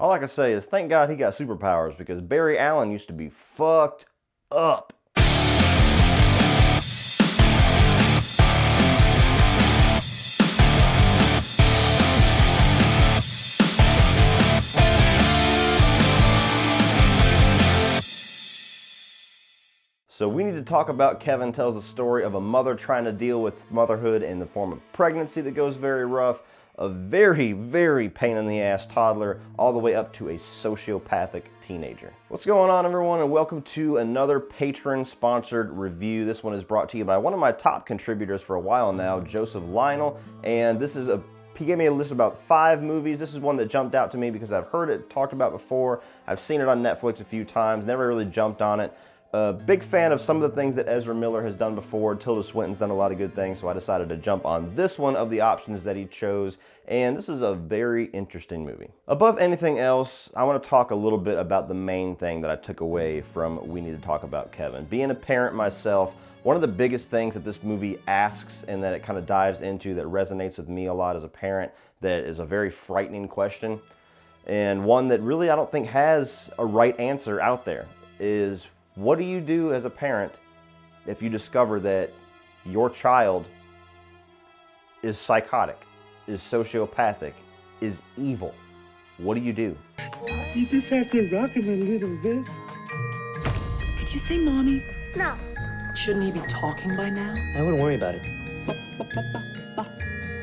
All I can say is thank God he got superpowers because Barry Allen used to be fucked up. So we need to talk about Kevin tells a story of a mother trying to deal with motherhood in the form of pregnancy that goes very rough, a very, very pain in the ass toddler, all the way up to a sociopathic teenager. What's going on, everyone, and welcome to another patron-sponsored review. This one is brought to you by one of my top contributors for a while now, Joseph Lionel, and he gave me a list of about 5 movies. This is one that jumped out to me because I've heard it talked about before. I've seen it on Netflix a few times, never really jumped on it. Big fan of some of the things that Ezra Miller has done before. Tilda Swinton's done a lot of good things, so I decided to jump on this one of the options that he chose, and this is a very interesting movie. Above anything else, I want to talk a little bit about the main thing that I took away from We Need to Talk About Kevin. Being a parent myself, one of the biggest things that this movie asks and that it kind of dives into that resonates with me a lot as a parent, that is a very frightening question, and one that really I don't think has a right answer out there, is what do you do as a parent if you discover that your child is psychotic, is sociopathic, is evil? What do you do? You just have to rock him a little bit. Did you say mommy? No. Shouldn't he be talking by now? I wouldn't worry about it.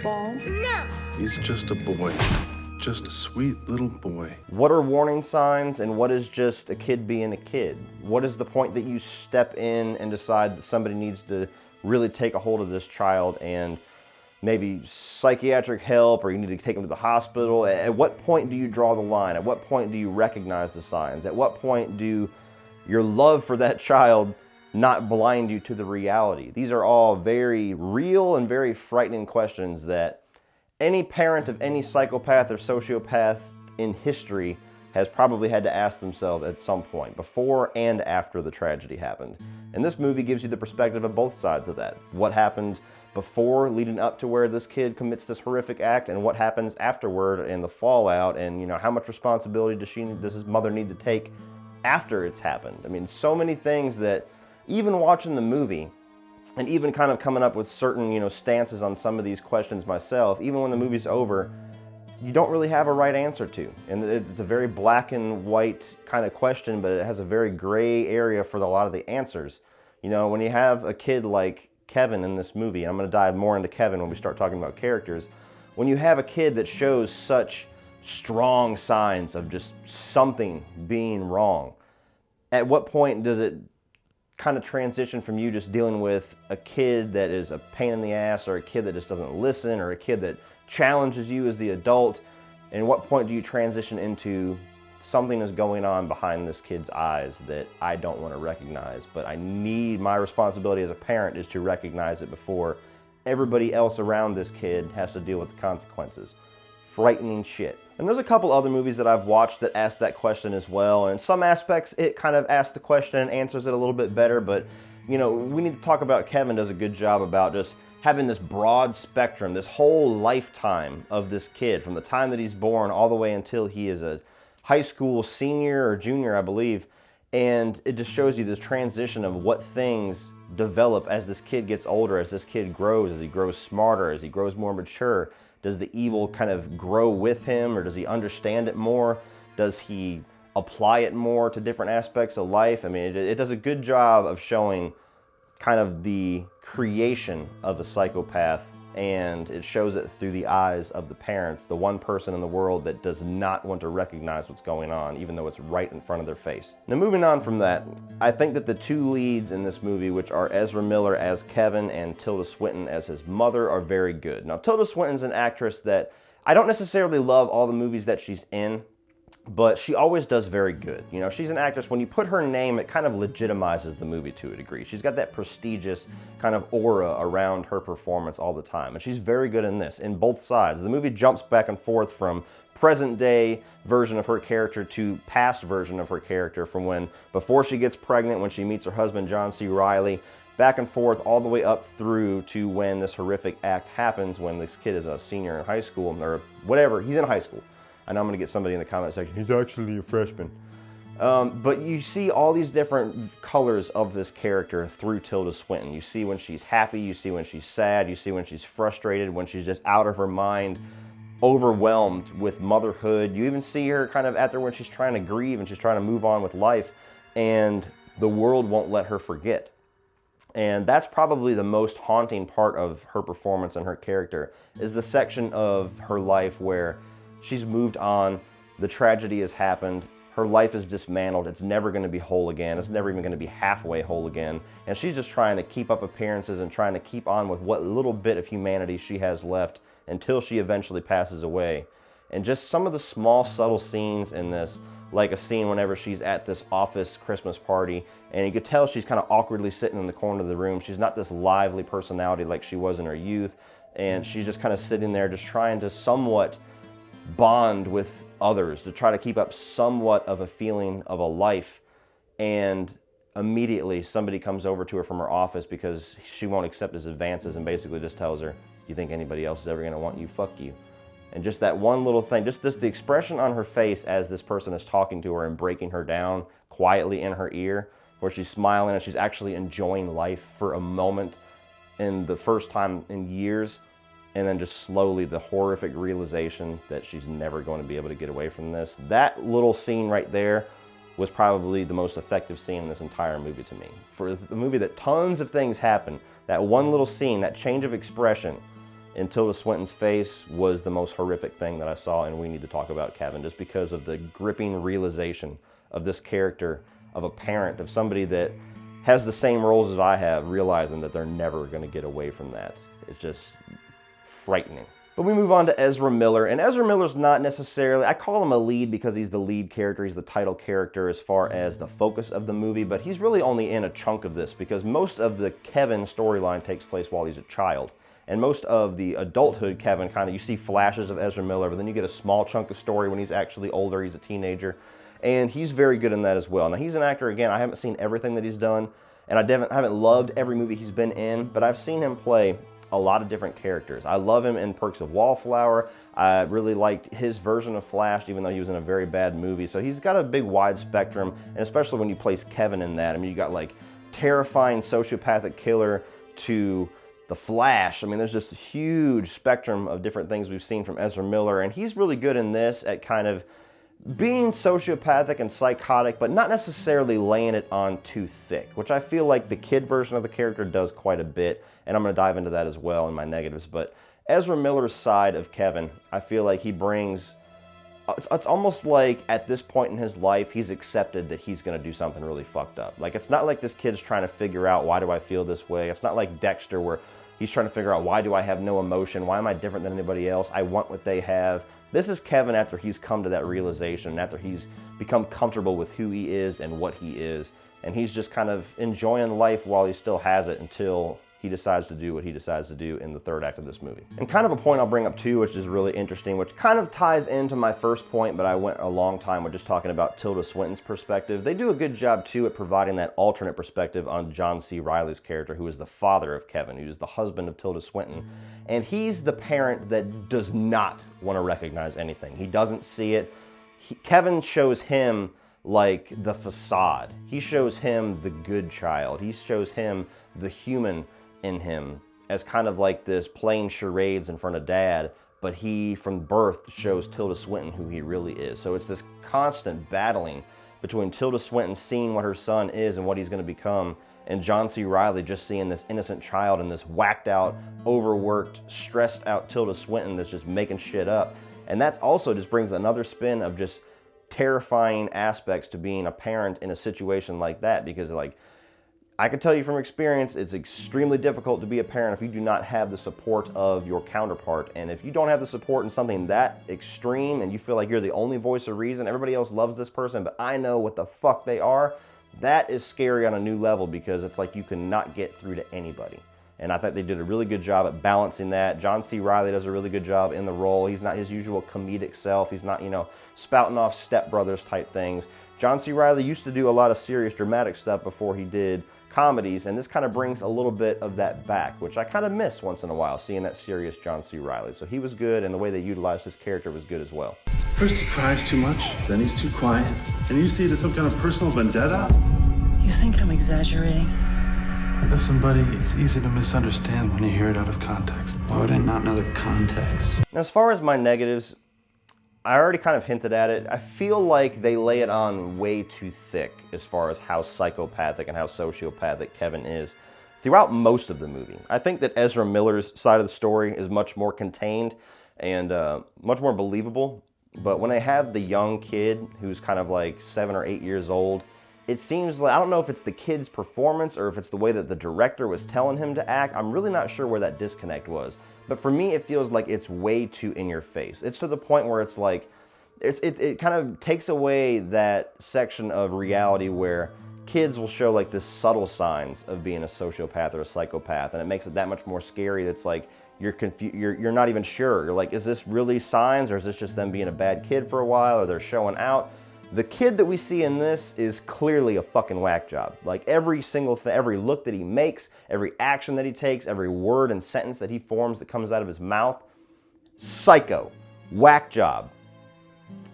Ball? No. He's just a boy. Just a sweet little boy. What are warning signs and what is just a kid being a kid? What is the point that you step in and decide that somebody needs to really take a hold of this child and maybe psychiatric help, or you need to take them to the hospital? At what point do you draw the line? At what point do you recognize the signs? At what point do your love for that child not blind you to the reality? These are all very real and very frightening questions that any parent of any psychopath or sociopath in history has probably had to ask themselves at some point, before and after the tragedy happened. And this movie gives you the perspective of both sides of that. What happened before, leading up to where this kid commits this horrific act, and what happens afterward and the fallout, and how much responsibility does his mother need to take after it's happened. I mean, so many things that even watching the movie, and even kind of coming up with certain, stances on some of these questions myself, even when the movie's over, you don't really have a right answer to. And it's a very black and white kind of question, but it has a very gray area for a lot of the answers. When you have a kid like Kevin in this movie, and I'm going to dive more into Kevin when we start talking about characters, when you have a kid that shows such strong signs of just something being wrong, at what point does it kind of transition from you just dealing with a kid that is a pain in the ass, or a kid that just doesn't listen, or a kid that challenges you as the adult, and what point do you transition into something is going on behind this kid's eyes that I don't want to recognize, but my responsibility as a parent is to recognize it before everybody else around this kid has to deal with the consequences. Frightening shit. And there's a couple other movies that I've watched that ask that question as well, and in some aspects it kind of asks the question and answers it a little bit better, but we need to talk about Kevin does a good job about just having this broad spectrum, this whole lifetime of this kid, from the time that he's born all the way until he is a high school senior or junior, I believe, and it just shows you this transition of what things develop as this kid gets older, as this kid grows, as he grows smarter, as he grows more mature. Does the evil kind of grow with him, or does he understand it more? Does he apply it more to different aspects of life? I mean, it does a good job of showing kind of the creation of a psychopath, and it shows it through the eyes of the parents, the one person in the world that does not want to recognize what's going on, even though it's right in front of their face. Now, moving on from that, I think that the 2 leads in this movie, which are Ezra Miller as Kevin and Tilda Swinton as his mother, are very good. Now, Tilda Swinton's an actress that I don't necessarily love all the movies that she's in, but she always does very good. She's an actress, when you put her name, it kind of legitimizes the movie to a degree. She's got that prestigious kind of aura around her performance all the time, and she's very good in this, in both sides. The movie jumps back and forth from present day version of her character to past version of her character, from before she gets pregnant, when she meets her husband, John C. Reilly, back and forth all the way up through to when this horrific act happens, when this kid is a senior in high school, or whatever, he's in high school. I know I'm gonna get somebody in the comment section, he's actually a freshman. But you see all these different colors of this character through Tilda Swinton. You see when she's happy, you see when she's sad, you see when she's frustrated, when she's just out of her mind, overwhelmed with motherhood. You even see her kind of when she's trying to grieve and she's trying to move on with life, and the world won't let her forget. And that's probably the most haunting part of her performance and her character, is the section of her life where she's moved on, the tragedy has happened, her life is dismantled, it's never going to be whole again, it's never even going to be halfway whole again, and she's just trying to keep up appearances and trying to keep on with what little bit of humanity she has left until she eventually passes away. And just some of the small, subtle scenes in this, like a scene whenever she's at this office Christmas party, and you could tell she's kind of awkwardly sitting in the corner of the room. She's not this lively personality like she was in her youth, and she's just kind of sitting there just trying to somewhat bond with others, to try to keep up somewhat of a feeling of a life. And immediately somebody comes over to her from her office because she won't accept his advances and basically just tells her, you think anybody else is ever going to want you? Fuck you. And just that one little thing, just the expression on her face as this person is talking to her and breaking her down quietly in her ear, where she's smiling and she's actually enjoying life for a moment in the first time in years, and then just slowly the horrific realization that she's never going to be able to get away from this. That little scene right there was probably the most effective scene in this entire movie to me. For the movie that tons of things happen, that one little scene, that change of expression in Tilda Swinton's face was the most horrific thing that I saw, and we need to talk about Kevin, just because of the gripping realization of this character, of a parent, of somebody that has the same roles as I have, realizing that they're never going to get away from that. It's just frightening. But we move on to Ezra Miller, and Ezra Miller's not necessarily, I call him a lead because he's the lead character, he's the title character as far as the focus of the movie, but he's really only in a chunk of this because most of the Kevin storyline takes place while he's a child. And most of the adulthood Kevin, kind of, you see flashes of Ezra Miller, but then you get a small chunk of story when he's actually older, he's a teenager, and he's very good in that as well. Now he's an actor, again, I haven't seen everything that he's done, and I haven't loved every movie he's been in, but I've seen him play a lot of different characters. I love him in Perks of Wallflower. I really liked his version of Flash, even though he was in a very bad movie. So he's got a big wide spectrum, and especially when you place Kevin in that. I mean, you got like terrifying sociopathic killer to the Flash. I mean, there's just a huge spectrum of different things we've seen from Ezra Miller, and he's really good in this at kind of being sociopathic and psychotic, but not necessarily laying it on too thick, which I feel like the kid version of the character does quite a bit, and I'm going to dive into that as well in my negatives. But Ezra Miller's side of Kevin, I feel like he brings, it's almost like at this point in his life, he's accepted that he's going to do something really fucked up. Like, it's not like this kid's trying to figure out, why do I feel this way? It's not like Dexter, where he's trying to figure out, why do I have no emotion? Why am I different than anybody else? I want what they have. This is Kevin after he's come to that realization, after he's become comfortable with who he is and what he is. And he's just kind of enjoying life while he still has it until he decides to do what he decides to do in the third act of this movie. And kind of a point I'll bring up too, which is really interesting, which kind of ties into my first point, but I went a long time with just talking about Tilda Swinton's perspective. They do a good job too at providing that alternate perspective on John C. Reilly's character, who is the father of Kevin, who's the husband of Tilda Swinton. And he's the parent that does not want to recognize anything. He doesn't see it. Kevin shows him like the facade. He shows him the good child. He shows him the human in him as kind of like this playing charades in front of dad, but he from birth shows Tilda Swinton who he really is. So it's this constant battling between Tilda Swinton seeing what her son is and what he's going to become, and John C. Reilly just seeing this innocent child and this whacked out, overworked, stressed out Tilda Swinton that's just making shit up. And that's also just brings another spin of just terrifying aspects to being a parent in a situation like that, because like, I can tell you from experience, it's extremely difficult to be a parent if you do not have the support of your counterpart. And if you don't have the support in something that extreme and you feel like you're the only voice of reason, everybody else loves this person, but I know what the fuck they are, that is scary on a new level, because it's like you cannot get through to anybody. And I think they did a really good job at balancing that. John C. Reilly does a really good job in the role. He's not his usual comedic self. He's not, spouting off Step Brothers type things. John C. Reilly used to do a lot of serious dramatic stuff before he did comedies, and this kind of brings a little bit of that back, which I kind of miss once in a while, seeing that serious John C. Reilly. So he was good, and the way they utilized his character was good as well. First he cries too much, then he's too quiet. And you see it as some kind of personal vendetta? You think I'm exaggerating? Listen, buddy, it's easy to misunderstand when you hear it out of context. Why would I not know the context? Now, as far as my negatives, I already kind of hinted at it. I feel like they lay it on way too thick as far as how psychopathic and how sociopathic Kevin is throughout most of the movie. I think that Ezra Miller's side of the story is much more contained and much more believable. But when I have the young kid who's kind of like 7 or 8 years old, it seems like, I don't know if it's the kid's performance or if it's the way that the director was telling him to act. I'm really not sure where that disconnect was. But for me, it feels like it's way too in your face. It's to the point where it's like, it kind of takes away that section of reality where kids will show like this subtle signs of being a sociopath or a psychopath, and it makes it that much more scary. It's like you're confused, you're not even sure. You're like, is this really signs, or is this just them being a bad kid for a while, or they're showing out? The kid that we see in this is clearly a fucking whack job. Like every single thing, every look that he makes, every action that he takes, every word and sentence that he forms that comes out of his mouth, psycho, whack job.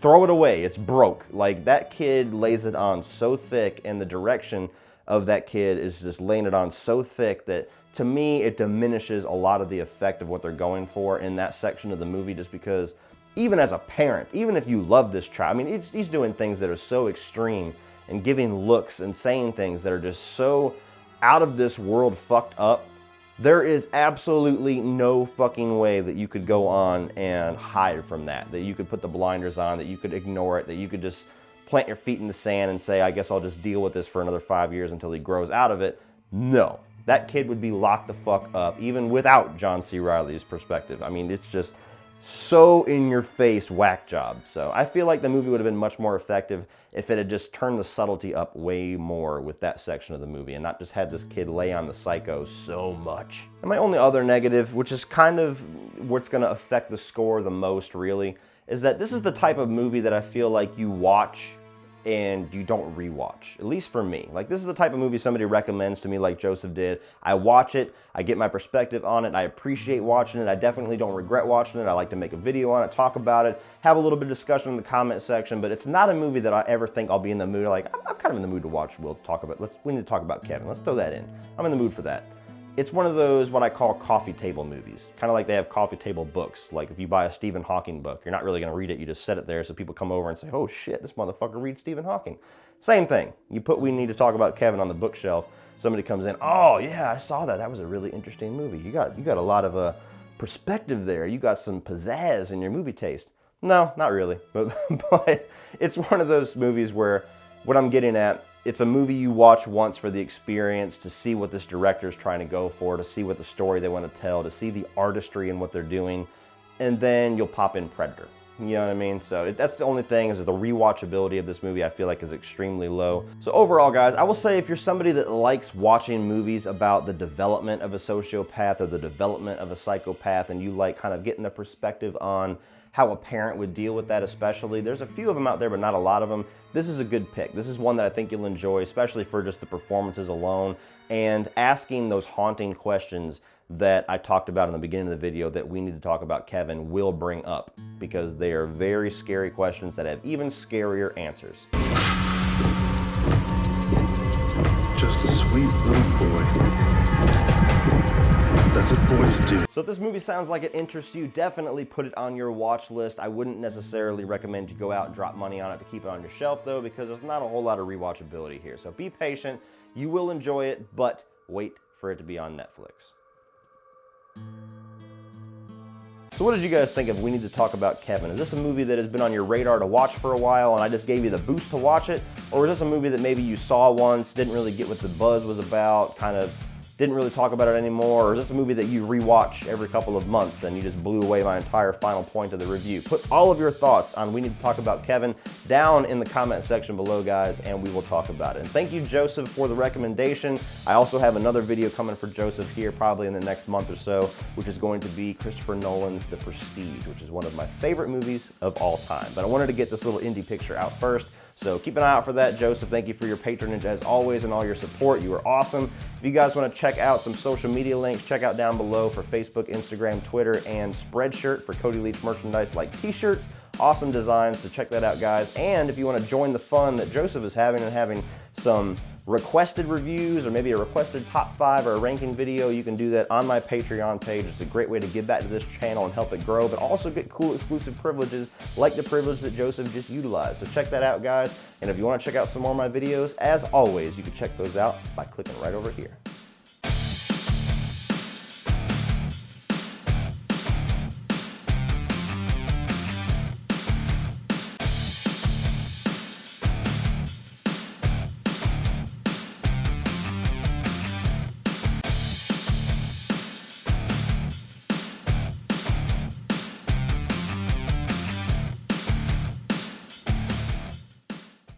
Throw it away, it's broke. Like that kid lays it on so thick, and the direction of that kid is just laying it on so thick that to me it diminishes a lot of the effect of what they're going for in that section of the movie, just because even as a parent, even if you love this child, I mean, he's doing things that are so extreme and giving looks and saying things that are just so out of this world fucked up. There is absolutely no fucking way that you could go on and hide from that you could put the blinders on, that you could ignore it, that you could just plant your feet in the sand and say, I guess I'll just deal with this for another 5 years until he grows out of it. No, that kid would be locked the fuck up, even without John C. Reilly's perspective. I mean, it's just so in your face whack job. So I feel like the movie would have been much more effective if it had just turned the subtlety up way more with that section of the movie and not just had this kid lay on the psycho so much. And my only other negative, which is kind of what's going to affect the score the most really, is that this is the type of movie that I feel like you watch and you don't rewatch, at least for me. Like, this is the type of movie somebody recommends to me like Joseph did. I watch it, I get my perspective on it, I appreciate watching it, I definitely don't regret watching it, I like to make a video on it, talk about it, have a little bit of discussion in the comment section, but it's not a movie that I ever think I'll be in the mood, like, I'm kind of in the mood to watch, we need to talk about Kevin, let's throw that in. I'm in the mood for that. It's one of those, what I call coffee table movies. Kind of like they have coffee table books. Like if you buy a Stephen Hawking book, you're not really gonna read it, you just set it there so people come over and say, oh shit, this motherfucker reads Stephen Hawking. Same thing. You put We Need to Talk About Kevin on the bookshelf, somebody comes in, oh yeah, I saw that, that was a really interesting movie. You got a lot of perspective there. You got some pizzazz in your movie taste. No, not really, but it's one of those movies where, what I'm getting at, it's a movie you watch once for the experience, to see what this director is trying to go for, to see what the story they want to tell, to see the artistry in what they're doing, and then you'll pop in Predator. You know what I mean? So that's the only thing, is that the rewatchability of this movie I feel like is extremely low. So overall, guys, I will say if you're somebody that likes watching movies about the development of a sociopath or the development of a psychopath, and you like kind of getting the perspective on how a parent would deal with that especially, there's a few of them out there, but not a lot of them. This is a good pick. This is one that I think you'll enjoy, especially for just the performances alone, and asking those haunting questions that I talked about in the beginning of the video that We Need to Talk About Kevin will bring up, because they are very scary questions that have even scarier answers. Just a sweet little boy. That's what boys do. So if this movie sounds like it interests you, definitely put it on your watch list. I wouldn't necessarily recommend you go out and drop money on it to keep it on your shelf though, because there's not a whole lot of rewatchability here. So be patient, you will enjoy it, but wait for it to be on Netflix. So what did you guys think of We Need to Talk About Kevin? Is this a movie that has been on your radar to watch for a while and I just gave you the boost to watch it? Or is this a movie that maybe you saw once, didn't really get what the buzz was about, kind of didn't really talk about it anymore? Or is this a movie that you rewatch every couple of months and you just blew away my entire final point of the review? Put all of your thoughts on We Need to Talk About Kevin down in the comment section below, guys, and we will talk about it. And thank you, Joseph, for the recommendation. I also have another video coming for Joseph here probably in the next month or so, which is going to be Christopher Nolan's The Prestige, which is one of my favorite movies of all time. But I wanted to get this little indie picture out first. So keep an eye out for that. Joseph, thank you for your patronage as always and all your support. You are awesome. If you guys want to check out some social media links, check out down below for Facebook, Instagram, Twitter, and Spreadshirt for Cody Leach merchandise like t-shirts. awesome designs, so check that out, guys. And if you want to join the fun that Joseph is having and having some requested reviews or maybe a requested top 5 or a ranking video, you can do that on my Patreon page. It's a great way to give back to this channel and help it grow, but also get cool exclusive privileges like the privilege that Joseph just utilized. So check that out, guys. And if you want to check out some more of my videos, as always, you can check those out by clicking right over here.